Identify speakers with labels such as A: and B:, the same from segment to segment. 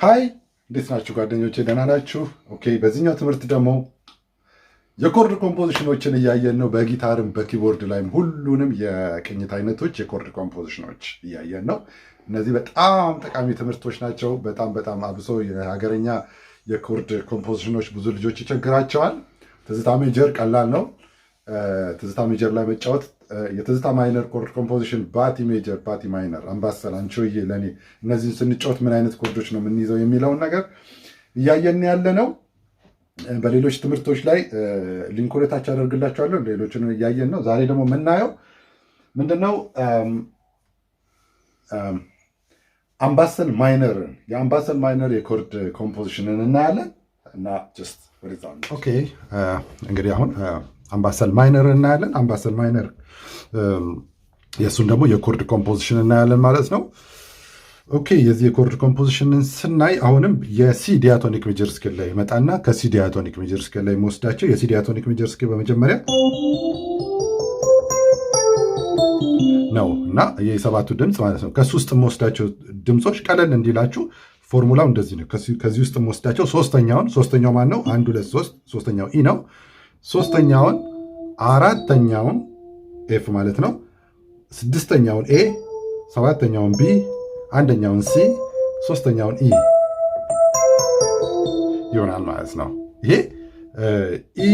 A: ሃይ እንዴት ናችሁ ጓደኞቼ? ደህና ናችሁ? ኦኬ። በዚህኛው ትምህርት ደግሞ የኮርድ ኮምፖዚሽኖችን እያየን ነው። በጊታርም በኪቦርድ ላይም ሁሉንም የቅኝት አይነቶች የኮርድ ኮምፖዚሽኖች እያየን ነው። እነዚህ በጣም ጠቃሚ ትምህርቶች ናቸው። በጣም አብሶ የሀገረኛ የኮርድ ኮምፖዚሽኖች ብዙ ልጆች ይቸግራቸዋል። ትዝታ ሜጀር ቀላል ነው። ትዝታ ሜጀር ላይ መጫወት የትዝታ ማይነር ኮርድ ኮምፖዚሽን ባቲ ሜጀር፣ ባቲ ማይነር፣ አምባሰል፣ አንቾዬ፣ ለኔ እነዚህን ስንጫወት ምን አይነት ኮርዶች ነው የምንይዘው የሚለውን ነገር እያየን ያለ ነው። በሌሎች ትምህርቶች ላይ ሊንክ ወደታች አደርግላችኋለሁ። ሌሎችን እያየን ነው። ዛሬ ደግሞ የምናየው ምንድነው? አምባሰል ማይነርን የአምባሰል ማይነር የኮርድ ኮምፖዚሽንን እናያለን እና ጀስት ኦኬ። እንግዲህ አሁን አምባሰል ማይነር እናያለን። አምባሰል ማይነር የእሱን ደግሞ የኮርድ ኮምፖዚሽን እናያለን ማለት ነው። ኦኬ፣ የዚህ የኮርድ ኮምፖዚሽንን ስናይ አሁንም የሲ ዲያቶኒክ ሜጀር ስኬል ላይ ይመጣና ከሲ ዲያቶኒክ ሜጀር ስኬል ላይ መወስዳቸው የሲ ዲያቶኒክ ሜጀር ስኬል በመጀመሪያ ነው እና የሰባቱ ድምፅ ማለት ነው። ከሱ ውስጥ የምወስዳቸው ድምፆች ቀለል እንዲላችሁ ፎርሙላው እንደዚህ ነው። ከዚህ ውስጥ የምወስዳቸው ሶስተኛው ማን ነው? 1 2 3 ሶስተኛው ኢ ነው። ሶስተኛውን አራተኛውን ኤፍ ማለት ነው። ስድስተኛውን ኤ፣ ሰባተኛውን ቢ፣ አንደኛውን ሲ፣ ሶስተኛውን ኢ ይሆናል ማለት ነው። ይሄ ኢ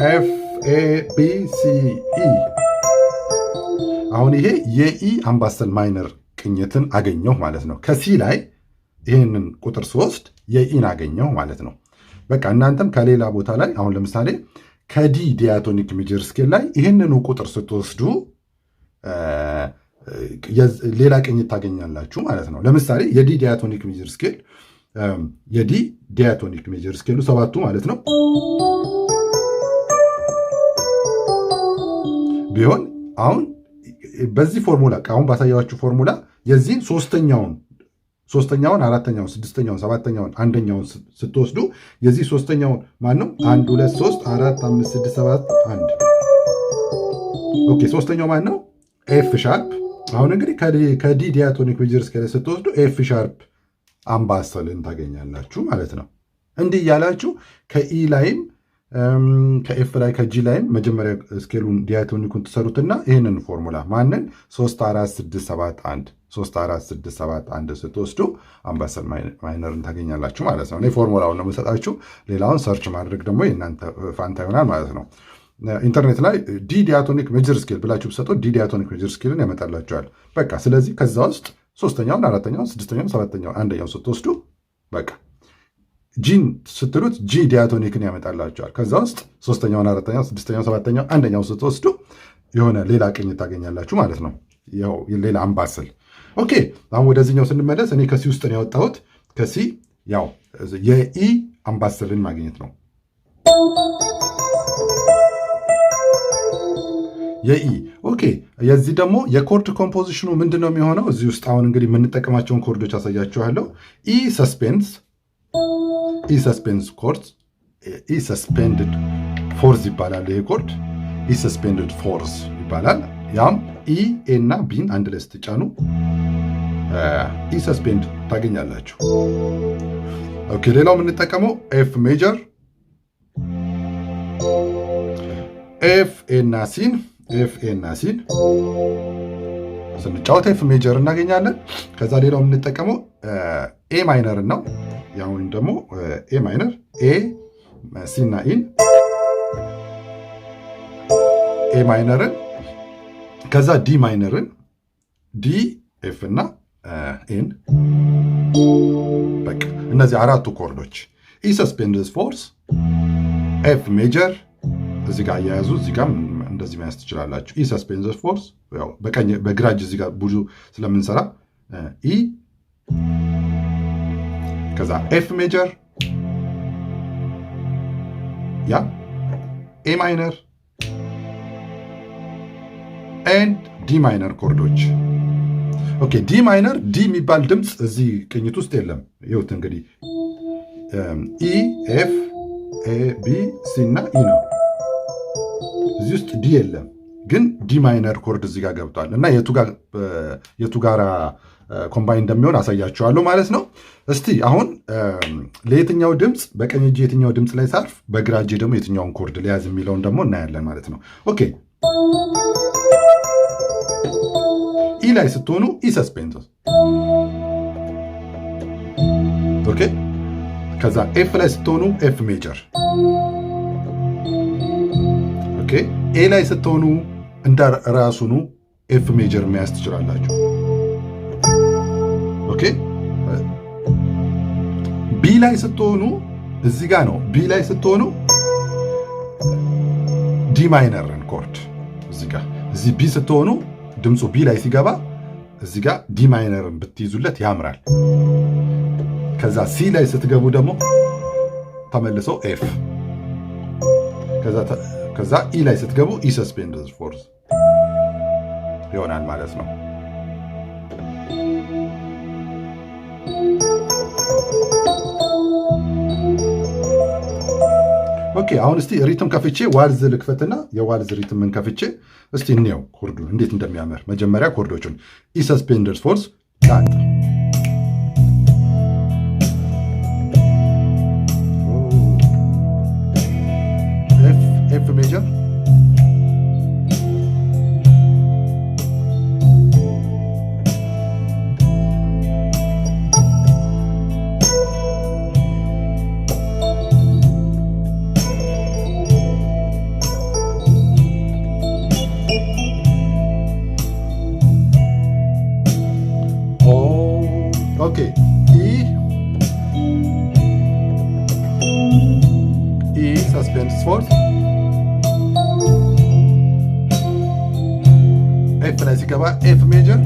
A: ኤፍ ኤ ቢ ሲ ኢ። አሁን ይሄ የኢ አምባሰል ማይነር ቅኝትን አገኘሁ ማለት ነው። ከሲ ላይ ይህንን ቁጥር 3 የኢን አገኘሁ ማለት ነው። በቃ እናንተም ከሌላ ቦታ ላይ አሁን ለምሳሌ ከዲ ዲያቶኒክ ሜጀር ስኬል ላይ ይህንኑ ቁጥር ስትወስዱ ሌላ ቅኝት ታገኛላችሁ ማለት ነው። ለምሳሌ የዲ ዲያቶኒክ ሜጀር ስኬል የዲ ዲያቶኒክ ሜጀር ስኬሉ ሰባቱ ማለት ነው ቢሆን አሁን በዚህ ፎርሙላ አሁን ባሳያችሁ ፎርሙላ የዚህን ሶስተኛውን አራተኛውን ስድስተኛውን ሰባተኛውን አንደኛውን ስትወስዱ የዚህ ሶስተኛውን ማን ነው? 1 2 3 4 5 6 7 1። ኦኬ፣ ሶስተኛው ማን ነው? ኤፍ ሻርፕ። አሁን እንግዲህ ከዲ ዲያቶኒክ ሜጀር ስኬል ስትወስዱ ኤፍ ሻርፕ አምባሰልን ታገኛላችሁ ማለት ነው። እንዲህ እያላችሁ ከኢ ላይም ከኤፍ ላይ ከጂ ላይም መጀመሪያ ስኬሉን ዲያቶኒኩን ትሰሩትና ይህንን ፎርሙላ ማንን 3 4 6 7 1 3 4 6 7 1 ስትወስዱ አምባሰል ማይነርን ታገኛላችሁ ማለት ነው። እኔ ፎርሙላውን ነው የምሰጣችሁ። ሌላውን ሰርች ማድረግ ደግሞ የእናንተ ፋንታ ይሆናል ማለት ነው። ኢንተርኔት ላይ ዲ ዲያቶኒክ ሜጀር ስኬል ብላችሁ ብሰጡ ዲ ዲያቶኒክ ሜጀር ስኬልን ያመጣላችኋል። በቃ ስለዚህ ከዛ ውስጥ ሶስተኛውን አራተኛውን ስድስተኛውን ሰባተኛውን አንደኛውን ስትወስዱ በቃ ጂን ስትሉት ጂ ዲያቶኒክን ያመጣላቸዋል። ከዛ ውስጥ ሶስተኛውን አራተኛው ስድስተኛው ሰባተኛው አንደኛው ስትወስዱ የሆነ ሌላ ቅኝት ታገኛላችሁ ማለት ነው። ያው ሌላ አምባሰል። ኦኬ፣ አሁን ወደዚህኛው ስንመለስ እኔ ከሲ ውስጥ ነው ያወጣሁት። ከሲ ያው የኢ አምባሰልን ማግኘት ነው። የኢ ኦኬ። የዚህ ደግሞ የኮርድ ኮምፖዚሽኑ ምንድን ነው የሚሆነው? እዚህ ውስጥ አሁን እንግዲህ የምንጠቀማቸውን ኮርዶች አሳያችኋለሁ። ኢ ሰስፔንስ ኢሰስፔንስ ኮርድ ኢሰስፔንድድ ፎርስ ይባላል። ይሄ ኮርድ ኢሰስፔንድድ ፎርስ ይባላል። ያም ኢ ኤ እና ቢን አንድ ላይ ስትጫኑ ኢሰስፔንድ ታገኛላችሁ። ኦኬ፣ ሌላው የምንጠቀመው ኤፍ ሜጀር፣ ኤፍ ኤ እና ሲን ስንጫወት ኤፍ ሜጀር እናገኛለን። ከዛ ሌላው የምንጠቀመው ኤ ማይነር ነው። ያውን ደግሞ ኤ ማይነር፣ ኤ ሲ እና ኢን፣ ኤ ማይነርን፣ ከዛ ዲ ማይነርን፣ ዲ ኤፍ እና ኤን። በቃ እነዚህ አራቱ ኮርዶች ኢ ሰስፔንድድ ፎርስ፣ ኤፍ ሜጀር እዚህ ጋር አያያዙ እዚህ ጋር እንደዚህ መያዝ ትችላላችሁ። ኢ ሰስፔንድድ ፎርስ ያው በግራ እጅ እዚህ ጋር ብዙ ስለምንሰራ ኢ፣ ከዛ ኤፍ ሜጀር፣ ያ ኤ ማይነር ኤንድ ዲ ማይነር ኮርዶች። ኦኬ፣ ዲ ማይነር ዲ የሚባል ድምፅ እዚህ ቅኝት ውስጥ የለም። ይኸውት እንግዲህ ኢ ኤፍ ኤ ቢ ሲ እና ኢ ነው። እዚህ ውስጥ ዲ የለም፣ ግን ዲ ማይነር ኮርድ እዚህ ጋር ገብቷል እና የቱ ጋራ ኮምባይን እንደሚሆን አሳያችኋለሁ ማለት ነው። እስቲ አሁን ለየትኛው ድምፅ በቀኝ እጅ የትኛው ድምፅ ላይ ሳርፍ በግራ እጅ ደግሞ የትኛውን ኮርድ ሊያዝ የሚለውን ደግሞ እናያለን ማለት ነው። ኦኬ ኢ ላይ ስትሆኑ ኢ ሰስፔንስ፣ ኦኬ ከዛ ኤፍ ላይ ስትሆኑ ኤፍ ሜጀር፣ ኦኬ ኤ ላይ ስትሆኑ እንደ ራሱኑ ኤፍ ሜጀር መያዝ ትችላላችሁ። ኦኬ ቢ ላይ ስትሆኑ እዚህ ጋር ነው። ቢ ላይ ስትሆኑ ዲ ማይነርን ኮርድ እዚህ ጋር፣ እዚህ ቢ ስትሆኑ ድምፁ ቢ ላይ ሲገባ እዚህ ጋር ዲ ማይነርን ብትይዙለት ያምራል። ከዛ ሲ ላይ ስትገቡ ደግሞ ተመልሰው ኤፍ፣ ከዛ ኢ ላይ ስትገቡ ኢ ሰስፔንድድ ፎርዝ ይሆናል ማለት ነው። ኦኬ አሁን እስቲ ሪትም ከፍቼ ዋልዝ ልክፈትና የዋልዝ ሪትምን ከፍቼ እስቲ እንየው ኮርዱ እንዴት እንደሚያምር። መጀመሪያ ኮርዶቹን ኢ ሰስፔንደድ ፎርስ ዳት ኤፍ ሜጀር ኦኬ ኢ ሰስፔንስ ፎርስ ኤፍ ላይ ሲገባ ኤፍ ሜጀር፣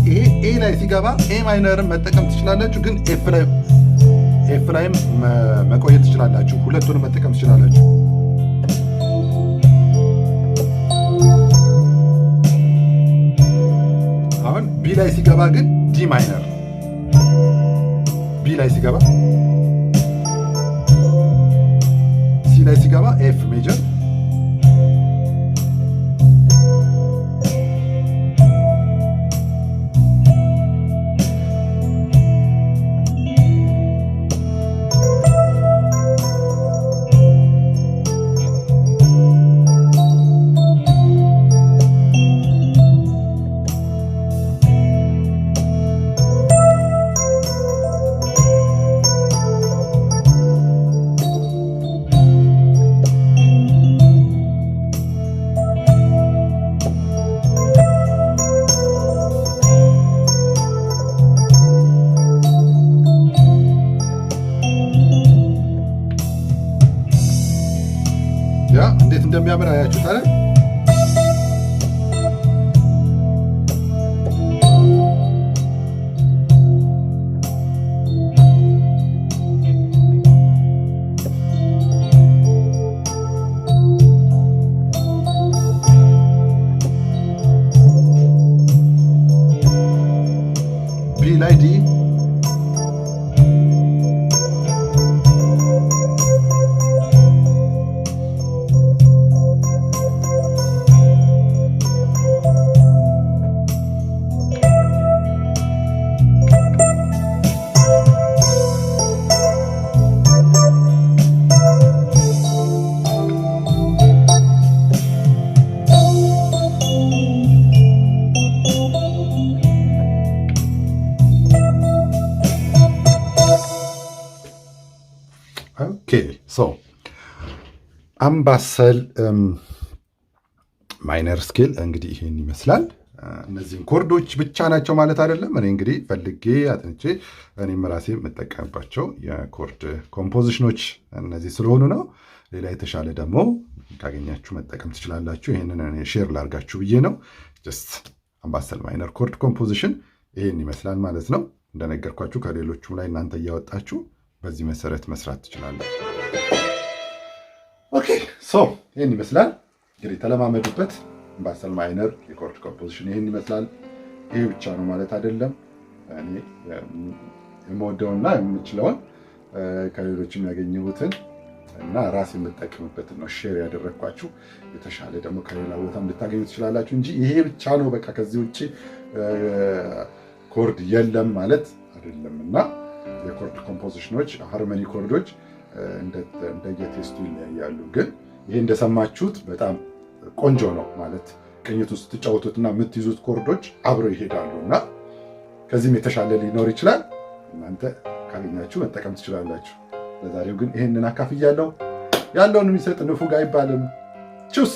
A: ይሄ ኤ ላይ ሲገባ ኤ ማይነርን መጠቀም ትችላላችሁ፣ ግን ኤፍ ላይም መቆየት ትችላላችሁ። ሁለቱንም መጠቀም ትችላላችሁ። አሁን ቢ ላይ ሲገባ ግን ዲ ማይነር፣ ቢ ላይ ሲገባ፣ ሲ ላይ ሲገባ ኤፍ ሜጀር፣ እንዴት እንደሚያምር አያችሁት አይደል? ቢ ላይ ዲ አምባሰል ማይነር ስኬል እንግዲህ ይሄን ይመስላል። እነዚህን ኮርዶች ብቻ ናቸው ማለት አይደለም። እኔ እንግዲህ ፈልጌ አጥንቼ እኔም ራሴ የምጠቀምባቸው የኮርድ ኮምፖዚሽኖች እነዚህ ስለሆኑ ነው። ሌላ የተሻለ ደግሞ ካገኛችሁ መጠቀም ትችላላችሁ። ይህንን ሼር ላርጋችሁ ብዬ ነው። ጀስት አምባሰል ማይነር ኮርድ ኮምፖዚሽን ይሄን ይመስላል ማለት ነው። እንደነገርኳችሁ ከሌሎቹም ላይ እናንተ እያወጣችሁ በዚህ መሰረት መስራት ትችላላችሁ። ኦኬ ሶ ይሄን ይመስላል እንግዲህ ተለማመዱበት። አምባሰል ማይነር የኮርድ ኮምፖዚሽን ይሄን ይመስላል። ይሄ ብቻ ነው ማለት አይደለም። እኔ የምወደውና የምችለውን ከሌሎችም ያገኘሁትን እና ራስ የምጠቀምበትን ነው ሼር ያደረግኳችሁ። የተሻለ ደግሞ ከሌላ ቦታ እንድታገኙ ትችላላችሁ እንጂ ይሄ ብቻ ነው በቃ ከዚህ ውጭ ኮርድ የለም ማለት አይደለም። እና የኮርድ ኮምፖዚሽኖች ሃርመኒ ኮርዶች እንደየቴስቱ ይለያያሉ። ግን ይሄ እንደሰማችሁት በጣም ቆንጆ ነው ማለት ቅኝት ውስጥ ስትጫወቱትና የምትይዙት ኮርዶች አብረው ይሄዳሉ እና ከዚህም የተሻለ ሊኖር ይችላል። እናንተ ካገኛችሁ መጠቀም ትችላላችሁ። ለዛሬው ግን ይሄንን አካፍያለሁ። ያለውን የሚሰጥ ንፉግ አይባልም። ቹስ